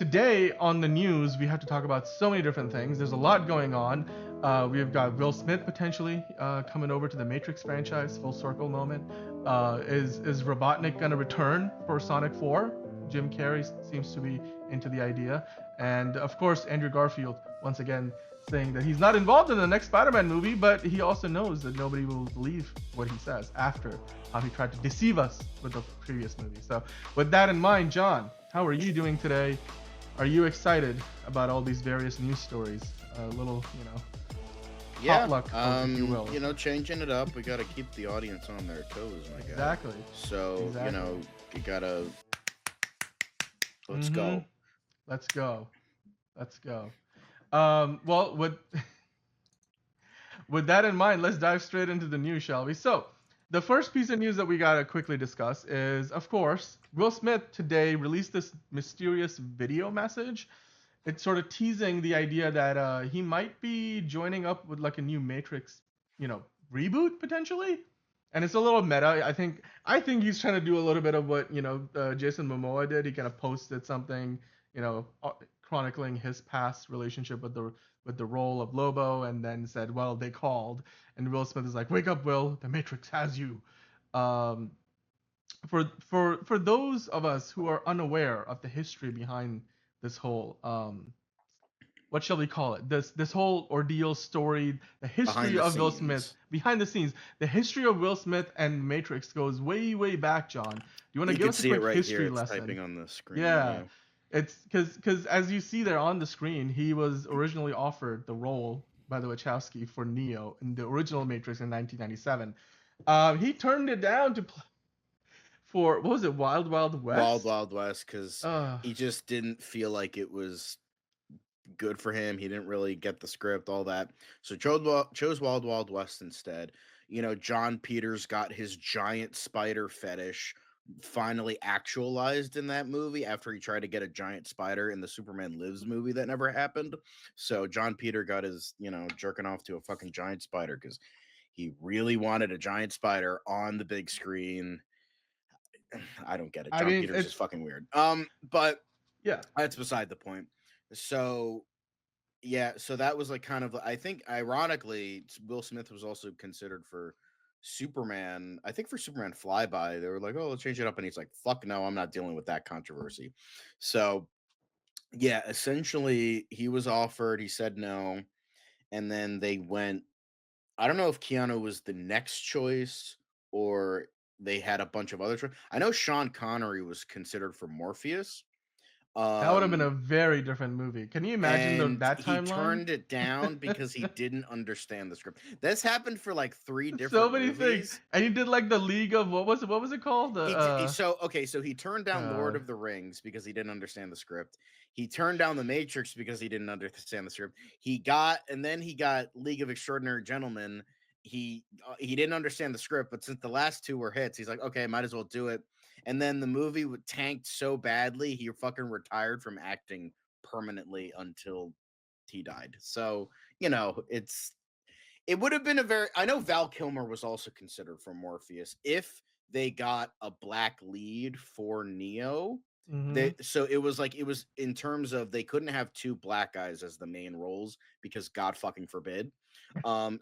today on the news, we have to talk about so many different things. There's a lot going on. We've got Will Smith potentially coming over to the Matrix franchise, full circle moment. Is Robotnik gonna return for Sonic 4? Jim Carrey seems to be into the idea, and of course Andrew Garfield once again saying that he's not involved in the next Spider-Man movie, but he also knows that nobody will believe what he says after how he tried to deceive us with the previous movie. So, with that in mind, John, how are you doing today? Are you excited about all these various news stories? A little, Yeah, potluck, if you will. changing it up. We got to keep the audience on their toes, my guy. Exactly. So, Exactly. you gotta let's Mm-hmm. go. Let's go. Let's go. Well, with that in mind, let's dive straight into the news, shall we? So, the first piece of news that we gotta quickly discuss is, of course, Will Smith today released this mysterious video message. It's sort of teasing the idea that he might be joining up with like a new Matrix, you know, reboot potentially. And it's a little meta. I think he's trying to do a little bit of what Jason Momoa did. He kind of posted something, chronicling his past relationship with the role of Lobo, and then said, "Well, they called," and Will Smith is like, "Wake up, Will! The Matrix has you." Um, for those of us who are unaware of the history behind this whole what shall we call it? This whole ordeal story, the Behind history the of Will Smith scenes. behind the scenes, the history of Will Smith and Matrix goes way way back, John. Do you want to You give can us a see it quick right here. history It's lesson? typing on the screen. Yeah, Yeah. it's because as you see there on the screen, he was originally offered the role by the Wachowski for Neo in the original Matrix in 1997. He turned it down for what was it, Wild Wild Wild West? Wild West, because Uh, he just didn't feel like it was good for him. He didn't really get the script, all that. So chose Wild Wild West instead. John Peters got his giant spider fetish finally actualized in that movie after he tried to get a giant spider in the Superman Lives movie that never happened. So John Peter got his, jerking off to a fucking giant spider because he really wanted a giant spider on the big screen. I don't get it. I John mean, Peters is it's fucking weird. But yeah. that's beside the point. So yeah, so that was like kind of, I think ironically Will Smith was also considered for Superman. I think for Superman Flyby, they were like, "Oh, let's change it up," and he's like, "Fuck no, I'm not dealing with that controversy." So yeah, essentially he was offered, he said no, and then they went. I don't know if Keanu was the next choice or they had a bunch of other choices. I know Sean Connery was considered for Morpheus. That would have been a Um, very different movie. Can you imagine and that he timeline? turned it down because he didn't understand the script. This happened for like three So different many things. movies. And he did like the League of what was it called? So okay, so he turned down Lord Uh of the Rings because he didn't understand the script. He turned down The Matrix because he didn't understand the script. He got League of Extraordinary Gentlemen. He didn't understand the script, but since the last two were hits, he's like, okay, might as well do it. And then the movie tanked so badly, he fucking retired from acting permanently until he died. So it would have been a very. I know Val Kilmer was also considered for Morpheus if they got a black lead for Neo. mhm. So it was in terms of they couldn't have two black guys as the main roles because God fucking forbid.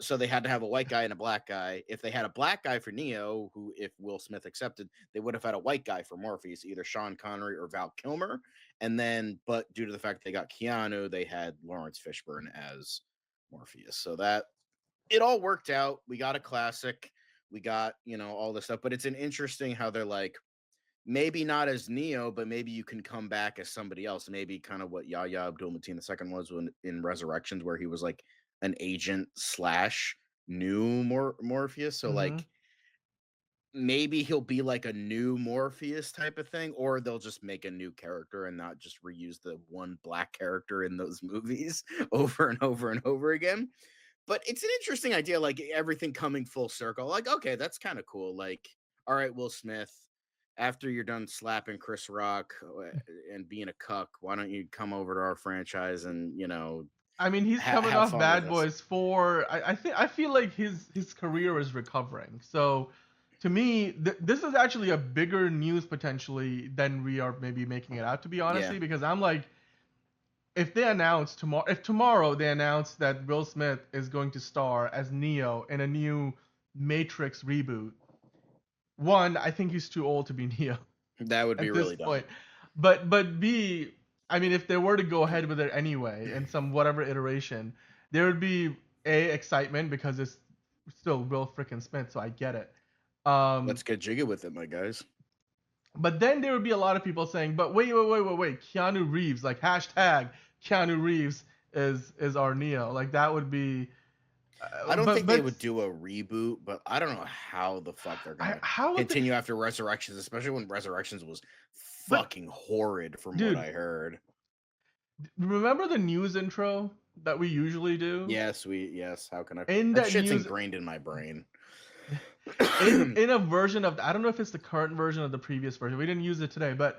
So they had to have a white guy and a black guy. If they had a black guy for Neo, who if Will Smith accepted, they would have had a white guy for Morpheus, either Sean Connery or Val Kilmer. And then, but due to the fact they got Keanu, they had Lawrence Fishburne as Morpheus. So that it all worked out. We got a classic. We got, all this stuff. But it's an interesting how they're like, maybe not as Neo, but maybe you can come back as somebody else. Maybe kind of what Yahya Abdul Mateen II was in Resurrections, where he was like an agent slash new Morpheus. So Mhm. like maybe he'll be like a new Morpheus type of thing, or they'll just make a new character and not just reuse the one black character in those movies over and over and over again. But it's an interesting idea, like everything coming full circle. Like, okay, that's kind of cool. Like, all right, Will Smith, after you're done slapping Chris Rock and being a cuck, why don't you come over to our franchise and I mean, he's coming have off fun with Bad us? Boys 4. I feel like his career is recovering. So to me, this is actually a bigger news potentially than we are maybe making it out to be, Yeah, honestly, because I'm like if they announce tomorrow, if tomorrow they announce that Will Smith is going to star as Neo in a new Matrix reboot, one, I think he's too old to be Neo That would be at this really dumb. point. But B, I mean, if they were to go ahead with it anyway in some whatever iteration, there would be excitement because it's still Will frickin' Smith, so I get it. Let's get jiggy with it, my guys. But then there would be a lot of people saying, but wait, Keanu Reeves, like hashtag Keanu Reeves is our Neo, like that would be. I don't think they But would do a reboot, but I don't know how the fuck they're gonna how would continue after Resurrections, especially when Resurrections was but fucking horrid from what dude, I heard. remember the news intro that we usually do? Yes. How can I? In That that shit's news, ingrained in my brain. in a version of, I don't know if it's the current version or the previous version. We didn't use it today, but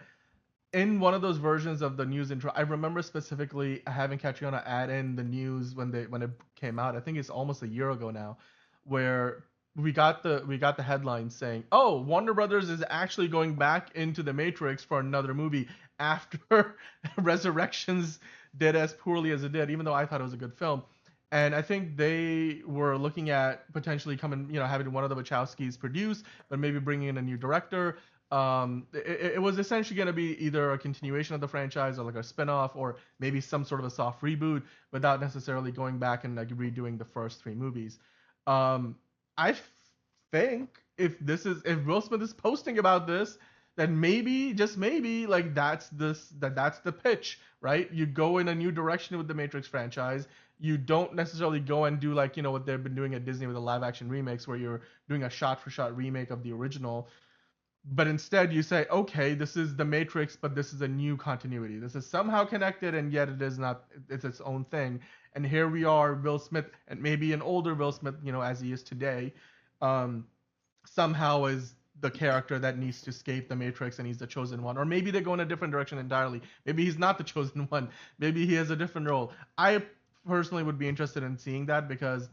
in one of those versions of the news intro, I remember specifically having Catriona add in the news when it came out. I think it's almost a year ago now, where we got the headline saying, "Oh, Warner Brothers is actually going back into the Matrix for another movie after Resurrections did as poorly as it did, even though I thought it was a good film." And I think they were looking at potentially coming, having one of the Wachowskis produce, but maybe bringing in a new director. It was essentially going to be either a continuation of the franchise or like a spin-off or maybe some sort of a soft reboot without necessarily going back and like redoing the first three movies. I think if Will Smith is posting about this, then maybe, just maybe, like that's the pitch, right? You go in a new direction with the Matrix franchise. You don't necessarily go and do like what they've been doing at Disney with the live action remakes, where you're doing a shot for shot remake of the original, but instead you say, okay, this is the Matrix, but this is a new continuity. This is somehow connected, and yet it is not. It's its own thing. And here we are, Will Smith, and maybe an older Will Smith, as he is today, um, somehow is the character that needs to escape the Matrix, and he's the chosen one. Or maybe they go in a different direction entirely. Maybe he's not the chosen one. Maybe he has a different role. I personally would be interested in seeing that, because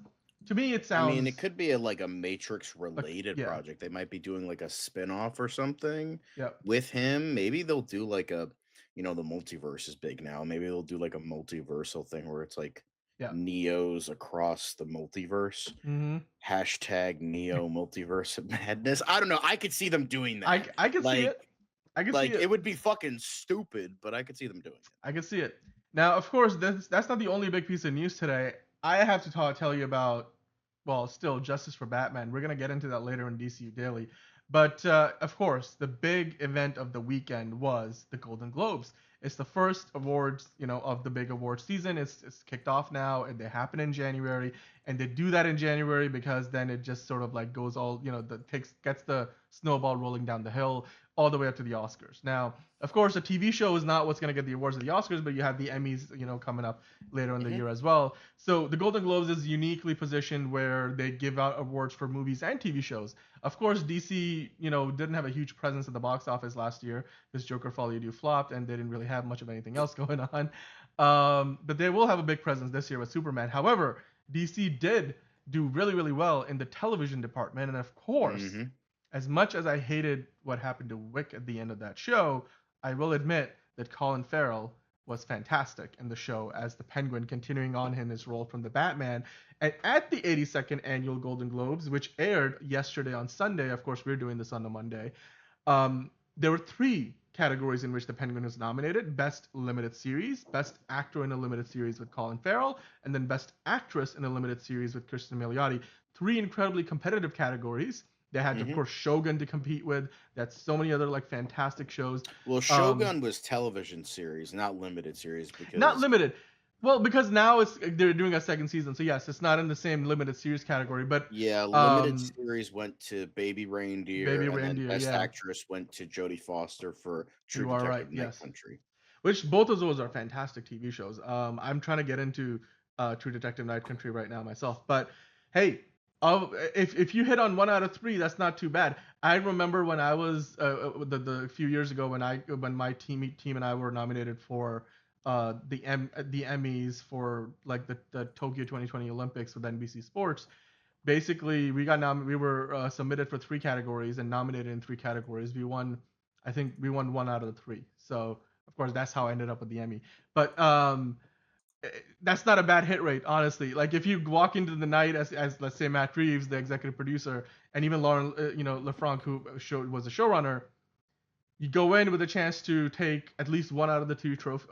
to me it I mean, it sounds could be like a Matrix like, related yeah, project. They might be doing like a spin-off or something yeah, with him. Maybe they'll do like the multiverse is big now. Maybe they'll do like a multiversal thing where it's like yeah. Neos across the multiverse. Mm-hmm. Hashtag Neo Multiverse of Madness. I don't know. I could see them doing that. I can see Like, it. I can see it it. would be fucking stupid, but I could see them doing it. I can see it. Now, of course, that's not the only big piece of news today. I have to tell you about, well, still Justice for Batman. We're gonna get into that later in DCU Daily, but of course, the big event of the weekend was the Golden Globes. It's the first awards, of the big award season. It's kicked off now, and they happen in January, and they do that in January because then it just sort of like goes all, gets the snowball rolling down the hill all the way up to the Oscars. Now, of course, a TV show is not what's going to get the awards at the Oscars, but you have the Emmys, coming up later in the year as well. So the Golden Globes is uniquely positioned where they give out awards for movies and TV shows. Of course, DC, didn't have a huge presence at the box office last year because Joker Folie à Deux flopped, and they didn't really have much of anything else going on. But they will have a big presence this year with Superman. However, DC did do really, really well in the television department, and of course, Mm-hmm. as much as I hated what happened to Wick at the end of that show, I will admit that Colin Farrell was fantastic in the show as the Penguin, continuing on in his role from the Batman. And at the 82nd annual Golden Globes, which aired yesterday on Sunday, of course, we're doing this on a Monday, there were three categories in which the Penguin was nominated: Best Limited Series, Best Actor in a Limited Series with Colin Farrell, and then Best Actress in a Limited Series with Kristen Milioti. Three incredibly competitive categories. They had, of Mm-hmm. course, Shogun to compete with. That's so many other like fantastic shows. Well, Um, Shogun was television series, not limited series, Not because limited. Well, because now they're doing a second season, so yes, it's not in the same limited series category. But yeah, limited um, series went to Baby Reindeer, Baby and then Reindeer, Best yeah, Actress went to Jodie Foster for True you are right. Detective Night Yes, Country. which both of those are fantastic TV shows. I'm trying to get into True Detective Night Country right now myself, but hey, if you hit on one out of three, that's not too bad. I remember when I was the few years ago when my team and I were nominated for the Emmys for like the Tokyo 2020 Olympics with NBC Sports. Basically, we were submitted for three categories and nominated in three categories. I think we won one out of the three. So Of course, that's how I ended up with the Emmy. But that's not a bad hit rate, honestly. Like if you walk into the night as let's say Matt Reeves, the executive producer, and even Lauren, LeFranc, who was a showrunner, you go in with a chance to take at least one out of the two trophy,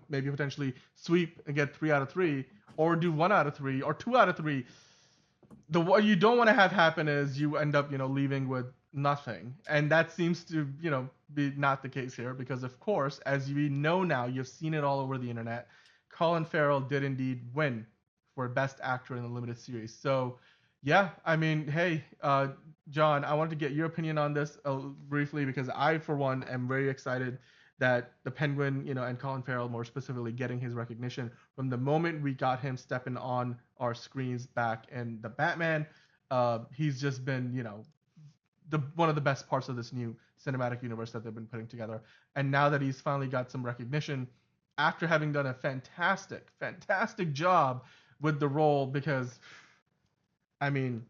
maybe potentially sweep and get 3 out of 3, or do 1 out of 3 or 2 out of 3. What you don't want to have happen is you end up, leaving with nothing, and that seems to, be not the case here because, of course, as we know now, you've seen it all over the internet. Colin Farrell did indeed win for Best Actor in the limited series. So, yeah, I mean, hey, John, I wanted to get your opinion on this briefly because I, for one, am very excited that the Penguin, and Colin Farrell more specifically getting his recognition from the moment we got him stepping on our screens back in the Batman. He's just been, one of the best parts of this new cinematic universe that they've been putting together. And now that he's finally got some recognition after having done a fantastic, fantastic job with the role, because, I mean,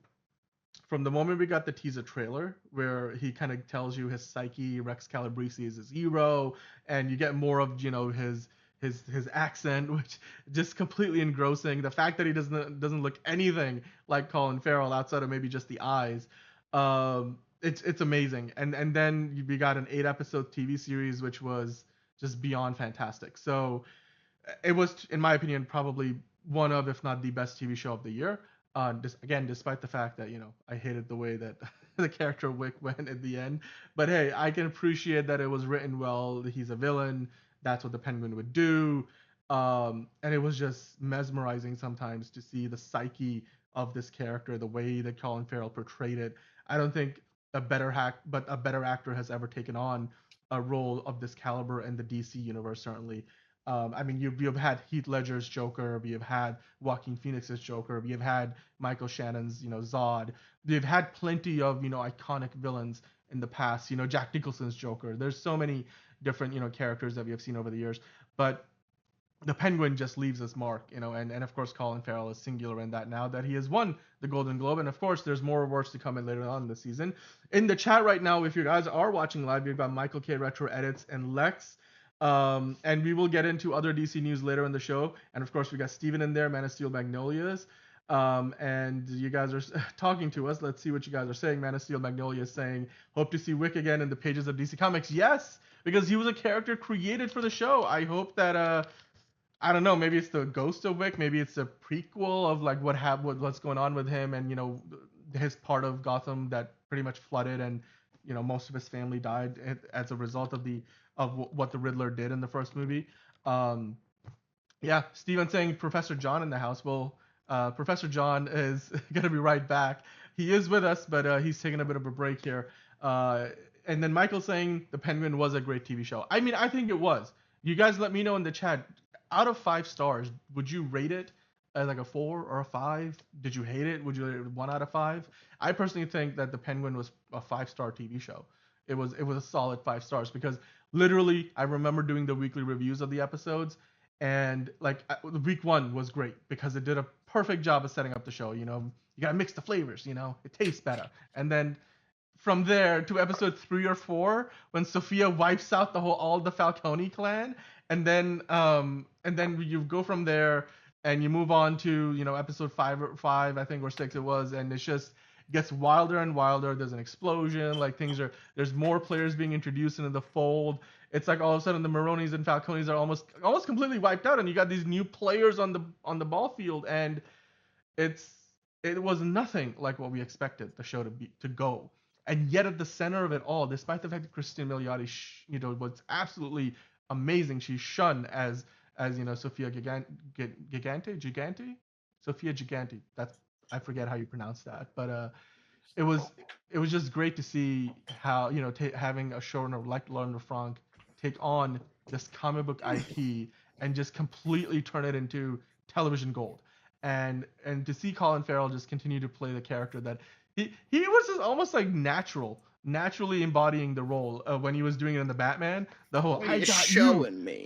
from the moment we got the teaser trailer where he kind of tells you his psyche, Rex Calabrese is his hero, and you get more of his accent, which just completely engrossing. The fact that he doesn't look anything like Colin Farrell outside of maybe just the eyes, it's amazing. And then we got an 8-episode TV series which was just beyond fantastic. So it was, in my opinion, probably one of, if not the best TV show of the year. Again, despite the fact that I hated the way that the character Wick went at the end, but hey, I can appreciate that it was written well. He's a villain. That's what the Penguin would do, and it was just mesmerizing sometimes to see the psyche of this character, the way that Colin Farrell portrayed it. I don't think a better actor has ever taken on a role of this caliber in the DC universe, certainly. I mean, you've had Heath Ledger's Joker, we have had Joaquin Phoenix's Joker, we have had Michael Shannon's, Zod. We've had plenty of, iconic villains in the past. Jack Nicholson's Joker. There's so many different, characters that we have seen over the years. But the Penguin just leaves his mark, and of course Colin Farrell is singular in that now that he has won the Golden Globe, and of course there's more awards to come in later on in the season. In the chat right now, if you guys are watching live, we've got Michael K. Retro Edits and Lex. And we will get into other DC news later in the show. And of course, we got Steven in there, Man of Steel Magnolias. And you guys are talking to us. Let's see what you guys are saying. Man of Steel Magnolia is saying, hope to see Wick again in the pages of DC Comics. Yes, because he was a character created for the show. I hope that, I don't know, maybe it's the ghost of Wick. Maybe it's a prequel of like what's going on with him and, his part of Gotham that pretty much flooded and, most of his family died as a result of what the Riddler did in the first movie. Yeah, Steven saying Professor John in the house. Well, Professor John is going to be right back. He is with us, but he's taking a bit of a break here. And then Michael saying The Penguin was a great TV show. I mean, I think it was. You guys let me know in the chat. Out of 5 stars, would you rate it as like a 4 or a 5? Did you hate it? Would you rate it 1 out of 5? I personally think that The Penguin was a 5-star TV show. It was a solid 5 stars because literally I remember doing the weekly reviews of the episodes, and like week 1 was great because it did a perfect job of setting up the show. You gotta mix the flavors. It tastes better. And then from there to episode 3 or 4, when Sophia wipes out all the Falcone clan, and then you go from there and you move on to episode 5 I think, or 6 it was, and it's just gets wilder and wilder. There's an explosion, like there's more players being introduced into the fold. It's like all of a sudden the Maronis and Falcones are almost completely wiped out, and you got these new players on the ball field, and it was nothing like what we expected the show to go. And yet at the center of it all, despite the fact that Christine Milioti, was absolutely amazing, she's shunned as Sophia Gigante, Sophia Gigante. I forget how you pronounce that, but it was just great to see how having a showrunner like Lauren LeFranc take on this comic book IP and just completely turn it into television gold, and to see Colin Farrell just continue to play the character that he was just almost like naturally embodying the role when he was doing it in the Batman. The whole I got you, me.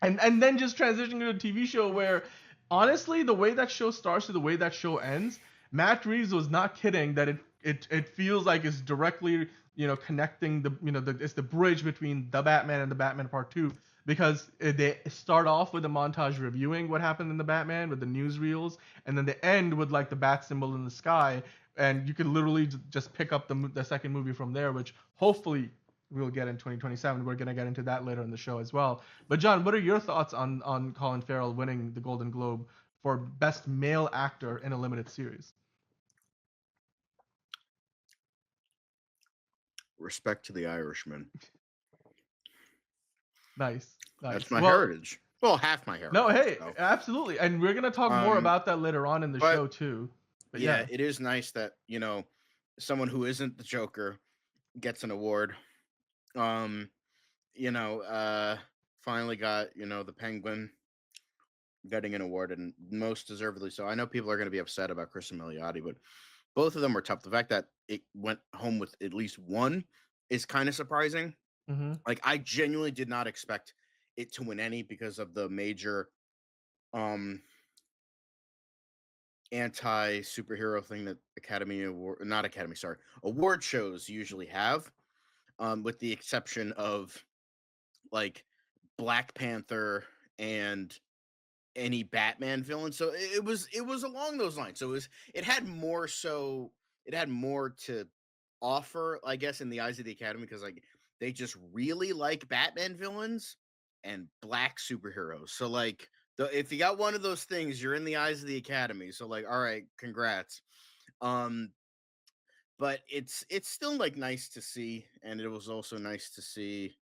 And then just transitioning to a TV show where, honestly, the way that show starts to the way that show ends, Matt Reeves was not kidding that it feels like it's directly connecting it's the bridge between the Batman and the Batman Part 2, because they start off with a montage reviewing what happened in the Batman with the newsreels, and then they end with like the bat symbol in the sky, and you could literally just pick up the second movie from there, which hopefully we'll get in 2027. We're gonna get into that later in the show as well. But John, what are your thoughts on Colin Farrell winning the Golden Globe for Best Male Actor in a Limited Series? Respect to the Irishman. Nice. That's my Well, heritage. Well, half my heritage. no, hey, so. absolutely, and we're gonna talk more about that later on in the show too. But yeah, it is nice that someone who isn't the Joker gets an award. Finally got the Penguin getting an award, and most deservedly so. I know people are going to be upset about Kristen Milioti, but both of them were tough. The fact that it went home with at least one is kind of surprising. Mm-hmm. Like, I genuinely did not expect it to win any because of the major anti-superhero thing that award shows usually have, with the exception of like Black Panther and any Batman villain. So it was along those lines. So it had more to offer, I guess, in the eyes of the Academy, because like they just really like Batman villains and black superheroes. So like if you got one of those things, you're in the eyes of the Academy. So like, all right, congrats. But it's still like nice to see, and it was also nice to see,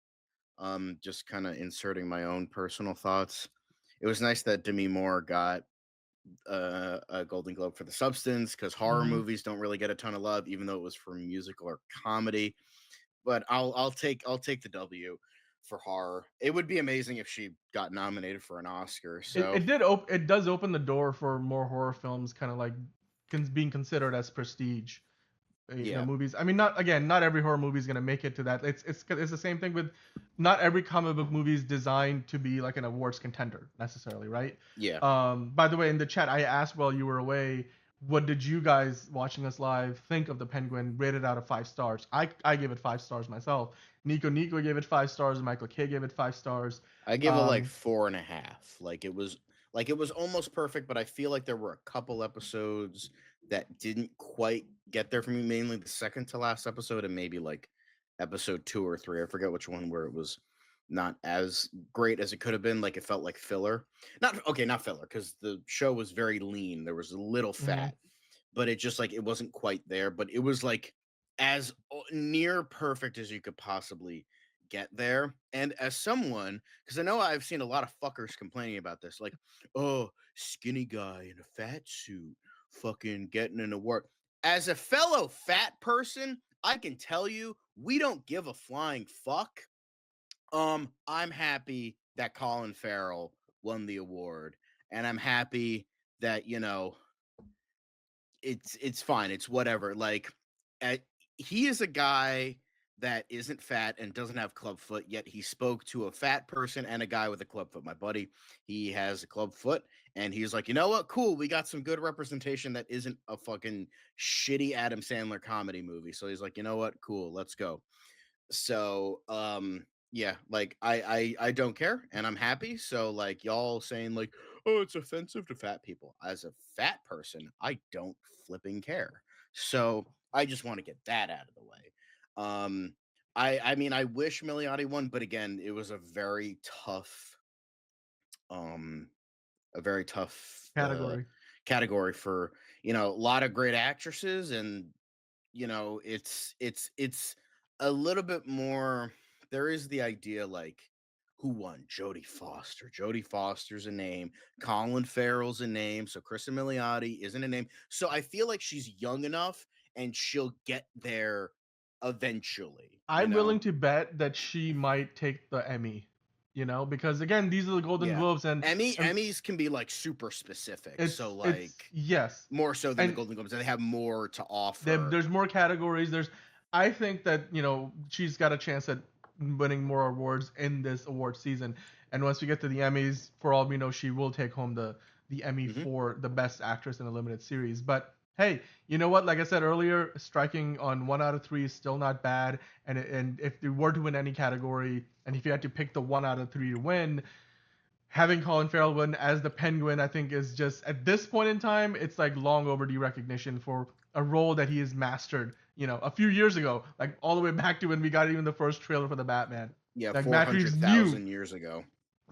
just kind of inserting my own personal thoughts. It was nice that Demi Moore got a Golden Globe for The Substance, because horror movies don't really get a ton of love, even though it was for musical or comedy. But I'll take the W for horror. It would be amazing if she got nominated for an Oscar. So it does open the door for more horror films, kind of like being considered as prestige. Movies. I mean, not every horror movie is gonna make it to that. It's the same thing with not every comic book movie is designed to be like an awards contender necessarily, right? Yeah. By the way, in the chat, I asked while you were away, what did you guys watching us live think of the Penguin rated out of 5 stars? I gave it 5 stars myself. Nico gave it 5 stars. Michael K gave it 5 stars. I give it like 4.5. Like it was almost perfect, but I feel like there were a couple episodes that didn't quite get there for me, mainly the second to last episode and maybe like episode 2 or 3. I forget which one, where it was not as great as it could have been. Like it felt like filler. Not filler, because the show was very lean. There was a little fat, but it just like it wasn't quite there. But it was like as near perfect as you could possibly get there. And as someone, because I know I've seen a lot of fuckers complaining about this, like, oh, skinny guy in a fat suit fucking getting an award. As a fellow fat person, I can tell you, we don't give a flying fuck. I'm happy that Colin Farrell won the award, and I'm happy that it's fine. It's whatever. Like, he is a guy that isn't fat and doesn't have club foot, yet he spoke to a fat person and a guy with a club foot. My buddy, he has a club foot, and he's like, you know what? Cool. We got some good representation that isn't a fucking shitty Adam Sandler comedy movie. So he's like, you know what? Cool. Let's go. So, yeah, like I don't care, and I'm happy. So like y'all saying like, oh, it's offensive to fat people. As a fat person, I don't flipping care. So I just want to get that out of the way. I mean, I wish Milioti won, but again, it was a very tough category for a lot of great actresses, and it's a little bit more. There is the idea like, who won? Jodie Foster. Jodie Foster's a name. Colin Farrell's a name. So Kristen Milioti isn't a name. So I feel like she's young enough and she'll get there eventually. I'm willing to bet that she might take the Emmy. Because again, these are the Golden Globes, and Emmys can be like super specific. So like, yes, more so than the Golden Globes, they have more to offer. There's more categories. I think that she's got a chance at winning more awards in this award season. And once we get to the Emmys, for all we know, she will take home the Emmy for the best actress in a limited series. But Hey, you know what? Like I said earlier, striking on 1 out of 3 is still not bad. And if you were to win any category, and if you had to pick the 1 out of 3 to win, having Colin Farrell win as the Penguin, I think is just at this point in time, it's like long overdue recognition for a role that he has mastered. A few years ago, like all the way back to when we got even the first trailer for the Batman. Yeah, Like Matt Reeves knew 400,000 years ago.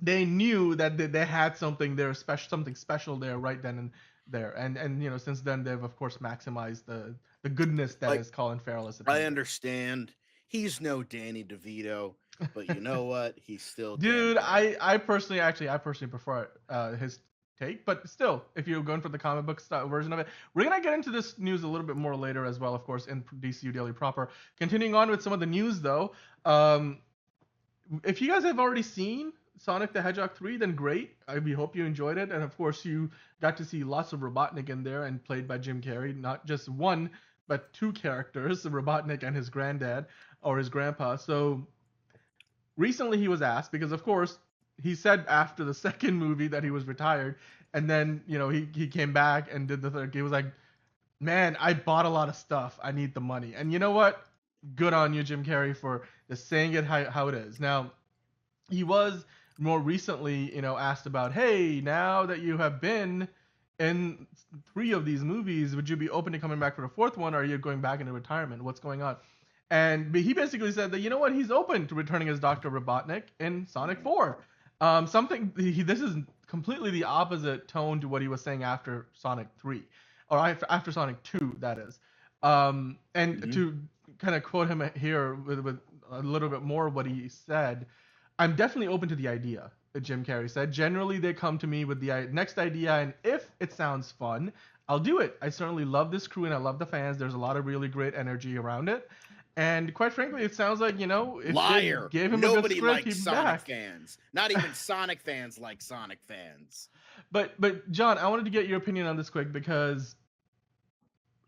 they knew that they had something there special, something special there right then and there. And since then they've of course maximized the goodness that Like, is Colin Farrell as the I Penguin. understand he's no Danny DeVito, but you know what? He's still damn Dude, good. I personally prefer his take, but still, if you're going for the comic book style version of it, we're gonna get into this news a little bit more later as well, of course, in DCU Daily proper. Continuing on with some of the news though, if you guys have already seen Sonic the Hedgehog 3, then great. We hope you enjoyed it, and of course you got to see lots of Robotnik in there and played by Jim Carrey, not just one but two characters, Robotnik and his granddad or his grandpa. So recently he was asked because of course he said after the second movie that he was retired, and then he came back and did the third. He was like, man, I bought a lot of stuff, I need the money. And you know what, good on you, Jim Carrey, for just saying it how it is. Now he was more recently asked about, hey, now that you have been in 3 of these movies, would you be open to coming back for the fourth one, or are you going back into retirement, what's going on? And he basically said that, you know what, he's open to returning as Dr. Robotnik in Sonic 4. This is completely the opposite tone to what he was saying after Sonic 3, or after Sonic 2, that is. And Hmm. to kind of quote him here with a little bit more what he said, I'm definitely open to the idea, Jim Carrey said. Generally, they come to me with the next idea, and if it sounds fun, I'll do it. I certainly love this crew and I love the fans. There's a lot of really great energy around it. And quite frankly, it sounds like, if they Liar. gave him a good Nobody script, likes he'd be Sonic back. fans. Not even Sonic fans like Sonic fans. But John, I wanted to get your opinion on this quick because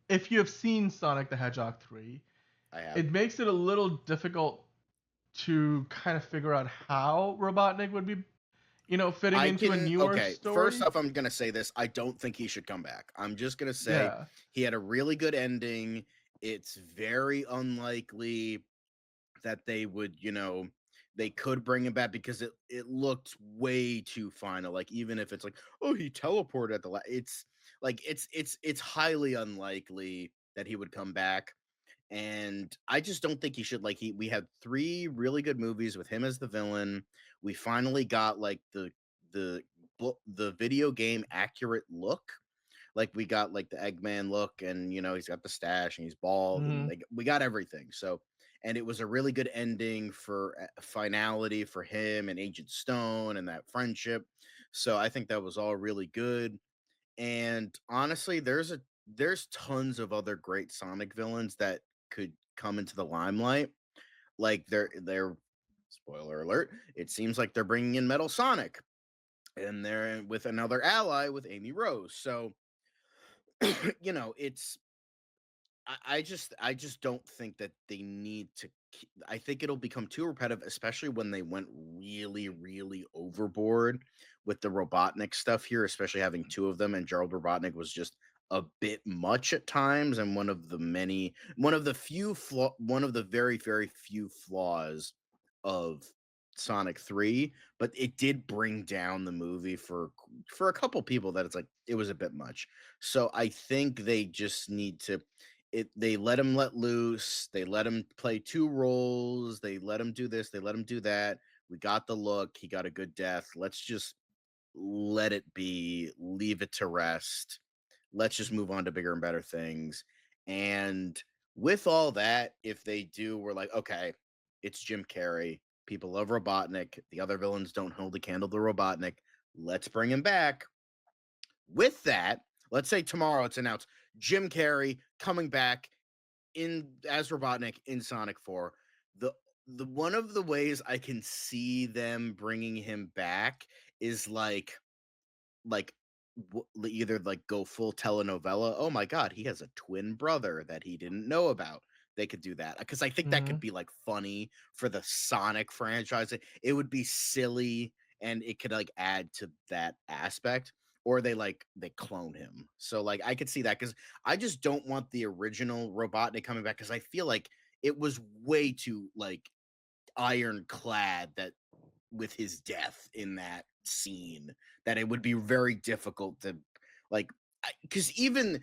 if you have seen Sonic the Hedgehog 3, I have. it makes it a little difficult to kind of figure out how Robotnik would be, fitting I into a can newer okay. First story. off, I'm gonna say this. I don't think he should come back. I'm just gonna say Yeah. he had a really good ending. It's very unlikely that they would, they could bring him back because it looked way too final. Like even if it's like, oh, he teleported at the it's like it's highly unlikely that he would come back. And I just don't think he should. Like we had 3 really good movies with him as the villain. We finally got like the the video game accurate look. Like we got like the Eggman look, and he's got the stash and he's bald, and Hmm. like we got everything. So, and it was a really good ending for finality for him and Agent Stone and that friendship. So I think that was all really good. And honestly, there's tons of other great Sonic villains that could come into the limelight. Like they're spoiler alert. It seems like they're bringing in Metal Sonic, and they're with another ally with Amy Rose. So it's I just don't think that they need to. I think it'll become too repetitive, especially when they went really, really overboard with the Robotnik stuff here, especially having 2 of them. And Gerald Robotnik was just a bit much at times, and one of the very, very few flaws of Sonic 3, but it did bring down the movie for a couple people that it was a bit much. So I think they just need to they let him let loose. They let him play 2 roles. They let him do this. They let him do that. We got the look. He got a good death. Let's just let it be. Leave it to rest. Let's just move on to bigger and better things. And with all that, if they do, we're like, okay, it's Jim Carrey. People love Robotnik. The other villains don't hold a candle to Robotnik. Let's bring him back. With that, let's say tomorrow it's announced Jim Carrey coming back in as Robotnik in Sonic 4. The one of the ways I can see them bringing him back is like either like go full telenovela. Oh my god, he has a twin brother that he didn't know about. They could do that because I think that could Hmm. be like funny for the Sonic franchise. It would be silly and it could like add to that aspect. or they clone him. So like I could see that because I just don't want the original Robotnik coming back because I feel like it was way too like ironclad that with his death in that scene that it would be very difficult to like because even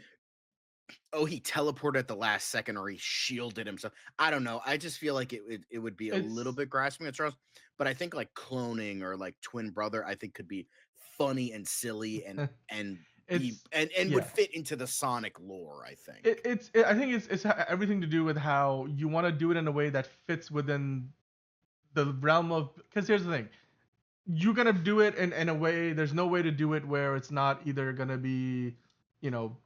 he teleported at the last second or he shielded himself. I don't know. I just feel like it would be a little It's bit grasping at straws. But I think like cloning or like twin brother, I think could be funny and silly and be it's and would yeah. fit into the Sonic lore. I It, think. it's it, I think it's everything to do with how you want to do it in a way that fits within the realm of, because here's the thing, you're gonna do it in a way, there's no way to do it where it's not either gonna be, you know,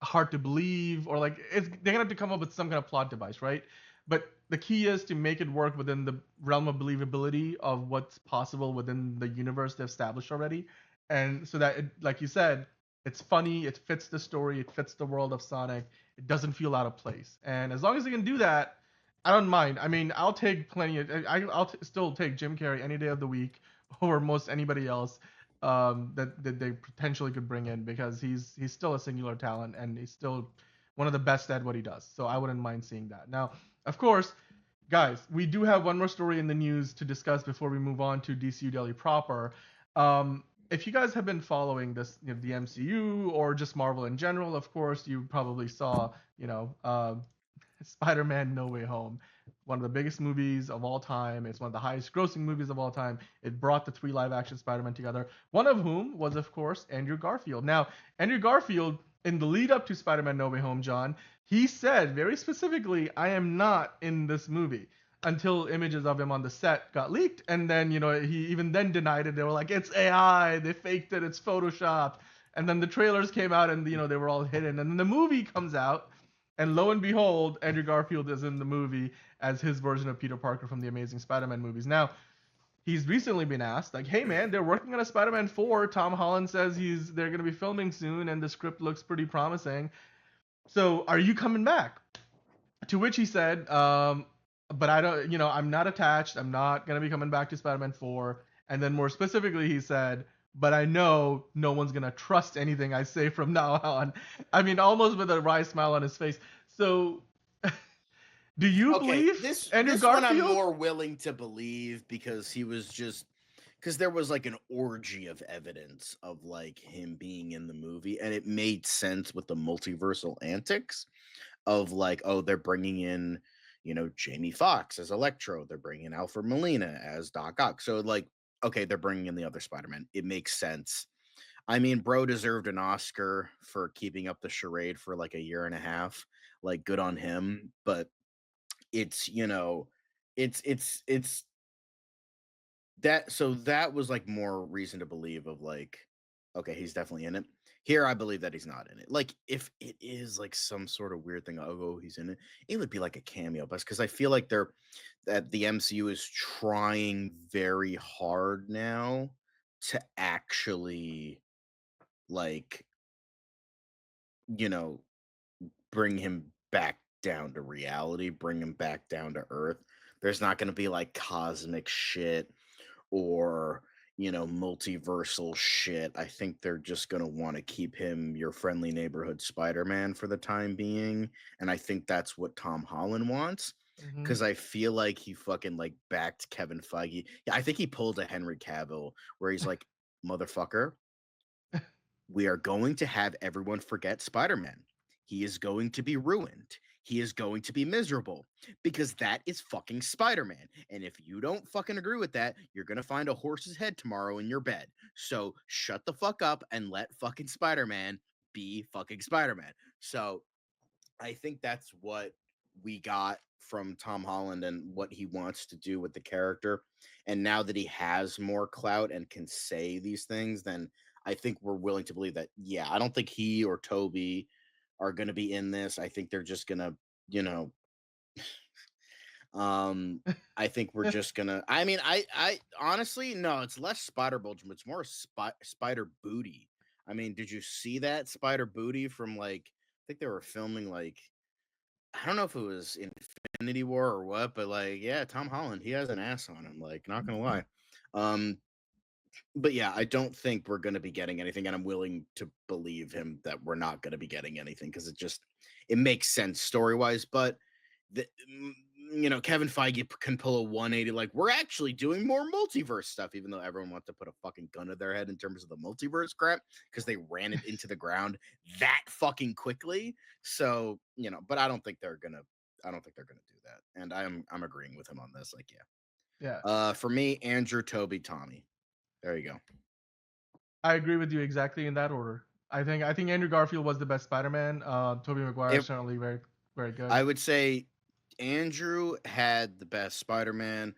hard to believe, or like they're gonna have to come up with some kind of plot device, right? But the key is to make it work within the realm of believability of what's possible within the universe they've established already, and so that it, like you said, it's funny, it fits the story, it fits the world of Sonic, it doesn't feel out of place, and as long as they can do that, I don't mind. I mean, I'll take plenty of, still take Jim Carrey any day of the week over most anybody else, that they potentially could bring in, because he's still a singular talent and he's still one of the best at what he does. So I wouldn't mind seeing that. Now, of course, guys, we do have one more story in the news to discuss before we move on to DCU Daily proper. If you guys have been following this, you know, the MCU or just Marvel in general, of course, you probably saw, you know, Spider-Man No Way Home, one of the biggest movies of all time. It's one of the highest grossing movies of all time. It brought the three live action Spider-Man together, one of whom was, of course, Andrew Garfield. Now, Andrew Garfield, in the lead up to Spider-Man No Way Home, John, he said very specifically, I am not in this movie, until images of him on the set got leaked. And then, you know, he even then denied it. They were like, it's AI, they faked it, it's Photoshopped. And then the trailers came out and, you know, they were all hidden. And then the movie comes out, and lo and behold, Andrew Garfield is in the movie as his version of Peter Parker from the Amazing Spider-Man movies. Now, he's recently been asked, like, hey man, they're working on a Spider-Man 4. Tom Holland says they're going to be filming soon, and the script looks pretty promising. So, are you coming back? To which he said, but I don't, you know, I'm not attached. I'm not going to be coming back to Spider-Man 4. And then more specifically, he said, but I know no one's going to trust anything I say from now on. I mean, almost with a wry smile on his face. So, do you Okay, believe Andrew this one I'm Garfield? more willing to believe because he was just because there was like an orgy of evidence of like him being in the movie, and it made sense with the multiversal antics of like, oh, they're bringing in, you know, Jamie Foxx as Electro, they're bringing in Alfred Molina as Doc Ock. So like, okay, they're bringing in the other Spider-Man. It makes sense. I mean, bro deserved an Oscar for keeping up the charade for like a year and a half. Like, good on him. But it's, you know, it's that so that was like more reason to believe of like, okay, he's definitely in it. Here I believe that he's not in it. Like if it is like some sort of weird thing, oh he's in it, it would be like a cameo, but because I feel like that the MCU is trying very hard now to actually like, you know, bring him back down to reality, bring him back down to earth. There's not going to be like cosmic shit or, you know, multiversal shit. I think they're just going to want to keep him your friendly neighborhood Spider-Man for the time being, and I think that's what Tom Holland wants. Mm-hmm. Cause I feel like he fucking like backed Kevin Feige. Yeah, I think he pulled a Henry Cavill where he's like, motherfucker, we are going to have everyone forget Spider Man. He is going to be ruined. He is going to be miserable because that is fucking Spider Man. And if you don't fucking agree with that, you're going to find a horse's head tomorrow in your bed. So shut the fuck up and let fucking Spider Man be fucking Spider Man. So I think that's what we got from Tom Holland and what he wants to do with the character. And now that he has more clout and can say these things, then I think we're willing to believe that, yeah, I don't think he or Toby are going to be in this. I think they're just going to, you know, I think we're just gonna. I mean, I honestly no. It's less spider bulge, but it's more spider booty. I mean, did you see that spider booty from like? I think they were filming like I don't know if it was Infinity War or what, but like, yeah, Tom Holland, he has an ass on him. Like, not gonna lie. Um, But yeah, I don't think we're going to be getting anything, and I'm willing to believe him that we're not going to be getting anything because it makes sense story wise. But the, Kevin Feige can pull a 180. Like, we're actually doing more multiverse stuff, even though everyone wants to put a fucking gun to their head in terms of the multiverse crap because they ran it into the ground that fucking quickly. So, but I don't think they're gonna. I don't think they're gonna do that, and I'm agreeing with him on this. Like, yeah. Yeah, For me, Andrew, Toby, Tommy. There you go. I agree with you exactly in that order. I think Andrew Garfield was the best Spider-Man. Tobey Maguire is It, certainly very very good. I would say Andrew had the best Spider-Man.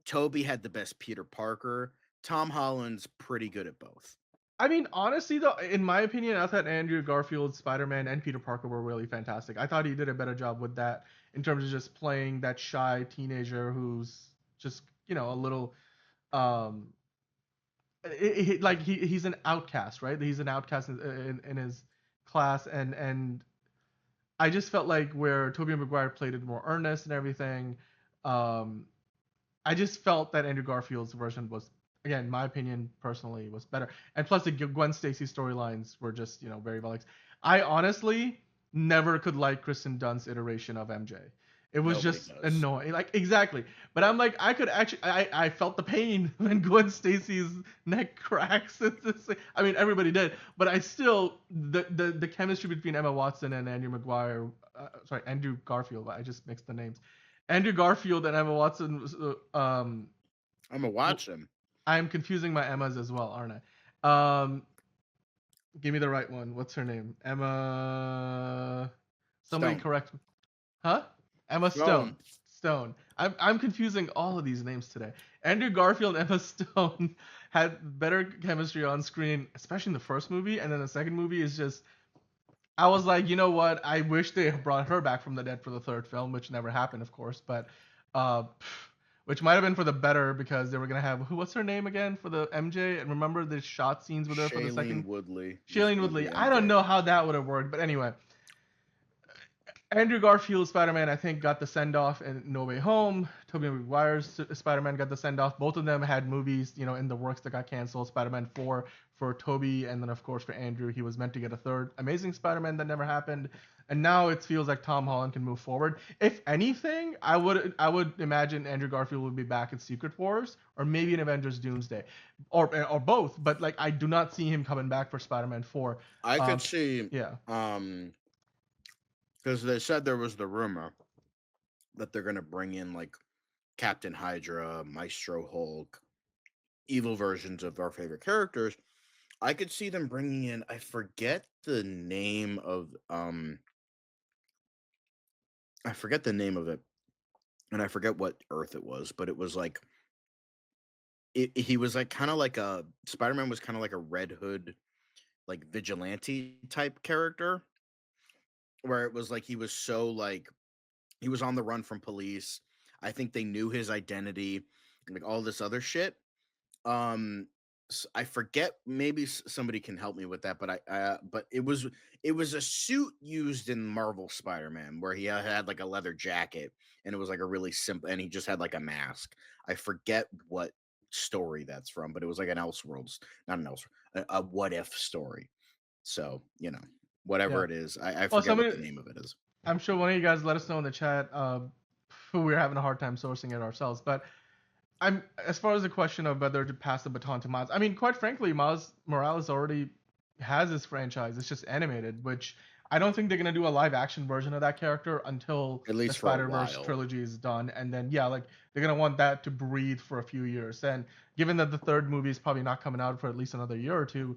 Toby had the best Peter Parker. Tom Holland's pretty good at both. I mean, honestly, though, in my opinion, I thought Andrew Garfield, Spider-Man, and Peter Parker were really fantastic. I thought he did a better job with that in terms of just playing that shy teenager who's just, a little, um, like he's an outcast, right? He's an outcast in his class, and I just felt like where Tobey Maguire played it more earnest and everything. Um, I just felt that Andrew Garfield's version was, again, my opinion personally, was better. And plus, the Gwen Stacy storylines were just, very well. I honestly never could like Kristen Dunst's iteration of MJ. It was Nobody just does. annoying, like exactly. But I'm like, I could actually, I felt the pain when Gwen Stacy's neck cracks. I mean, everybody did, but I still the chemistry between Emma Watson and Andrew Maguire, Andrew Garfield. I just mixed the names. Andrew Garfield and Emma Watson. I'm gonna watch him. I'm confusing my Emmas as well, aren't I? Give me the right one. What's her name? Emma. Somebody Stone. correct me. Huh? Emma Stone. Stone. Stone. I'm confusing all of these names today. Andrew Garfield and Emma Stone had better chemistry on screen, especially in the first movie, and then the second movie is just. I was like, you know what? I wish they brought her back from the dead for the third film, which never happened, of course, but uh, which might have been for the better because they were gonna have what's her name again for the MJ? And remember the shot scenes with her for the Shailene second. Woodley was Shailene gonna Woodley. be I don't MJ. know how that would have worked, but anyway, Andrew Garfield's Spider-Man, I think, got the send-off in No Way Home. Tobey Maguire's Spider-Man got the send-off. Both of them had movies, in the works that got canceled. Spider-Man 4 for Tobey, and then of course for Andrew, he was meant to get a third Amazing Spider-Man that never happened. And now it feels like Tom Holland can move forward. If anything, I would imagine Andrew Garfield would be back in Secret Wars or maybe in Avengers Doomsday, or both. But like I do not see him coming back for Spider-Man 4. I could see, Yeah. because they said there was the rumor that they're gonna bring in like Captain Hydra, Maestro Hulk, evil versions of our favorite characters. I could see them bringing in. I forget the name of I forget the name of it, and I forget what Earth it was, but it was like he was like kind of like a Spider-Man was kind of like a Red Hood, like vigilante type character, where it was like he was so like he was on the run from police. I think they knew his identity, like all this other shit. Um, I forget. Maybe somebody can help me with that, but but it was a suit used in Marvel Spider-Man where he had like a leather jacket, and it was like a really simple, and he just had like a mask. I forget what story that's from, but it was like an Elseworlds, not an Elseworlds, a what if story. So whatever Yeah. it is, I Well, forget what somebody, the name of it is. I'm sure one of you guys let us know in the chat. We're having a hard time sourcing it ourselves, but I'm as far as the question of whether to pass the baton to Miles. I mean, quite frankly, Miles Morales already has his franchise. It's just animated, which I don't think they're gonna do a live action version of that character until At the least for a Spider Verse while. trilogy is done, and then yeah, like they're gonna want that to breathe for a few years. And given that the third movie is probably not coming out for at least another year or two,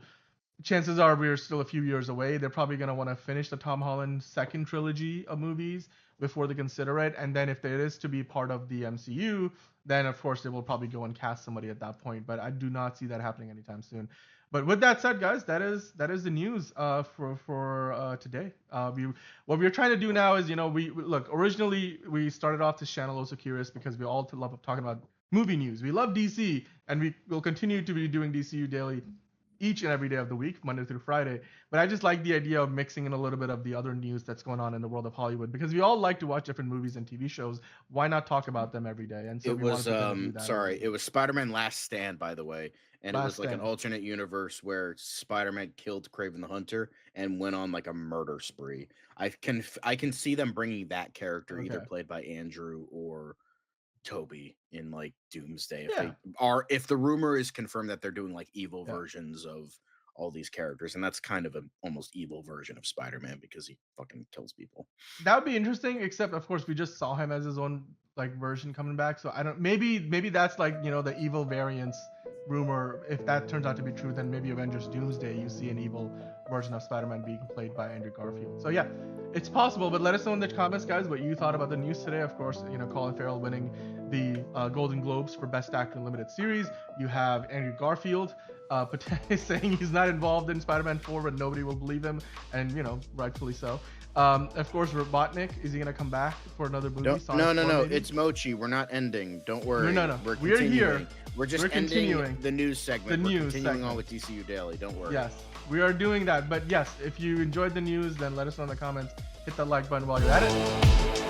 chances are we're still a few years away. They're probably going to want to finish the Tom Holland second trilogy of movies before they consider it. And then if it is to be part of the MCU, then of course they will probably go and cast somebody at that point. But I do not see that happening anytime soon. But with that said, guys, that is the news for today. What we're trying to do now is we look originally we started off this channel also curious because we all love talking about movie news. We love DC and we will continue to be doing DCU daily each and every day of the week, Monday through Friday. But I just like the idea of mixing in a little bit of the other news that's going on in the world of Hollywood, because we all like to watch different movies and TV shows. Why not talk about them every day? And so It we was wanted to kind of do that. sorry, it was Spider-Man Last Stand, by the way, and it Last was like an Stand. alternate universe where Spider-Man killed Kraven the Hunter and went on like a murder spree. I can see them bringing that character either Okay. played by Andrew or Toby in like Doomsday. Yeah. If the rumor is confirmed that they're doing like evil Yeah. versions of all these characters, and that's kind of an almost evil version of Spider-Man because he fucking kills people. That would be interesting, except of course we just saw him as his own like version coming back. So I don't, maybe that's like, you know, the evil variants rumor. If that turns out to be true, then maybe Avengers Doomsday you see an evil version of Spider-Man being played by Andrew Garfield. So yeah, it's possible, but let us know in the comments, guys, what you thought about the news today. Of course, you know, Colin Farrell winning the Golden Globes for Best Actor in Limited Series. You have Andrew Garfield saying he's not involved in Spider-Man 4, but nobody will believe him, and you know, rightfully so. Of course, Robotnik, is he gonna come back for another movie? No. It's Mochi. We're not ending. Don't worry. No. We're here. We're just ending the news segment. We're continuing on with DCU Daily. Don't worry. Yes, we are doing that. But yes, if you enjoyed the news, then let us know in the comments. Hit that like button while you're at it.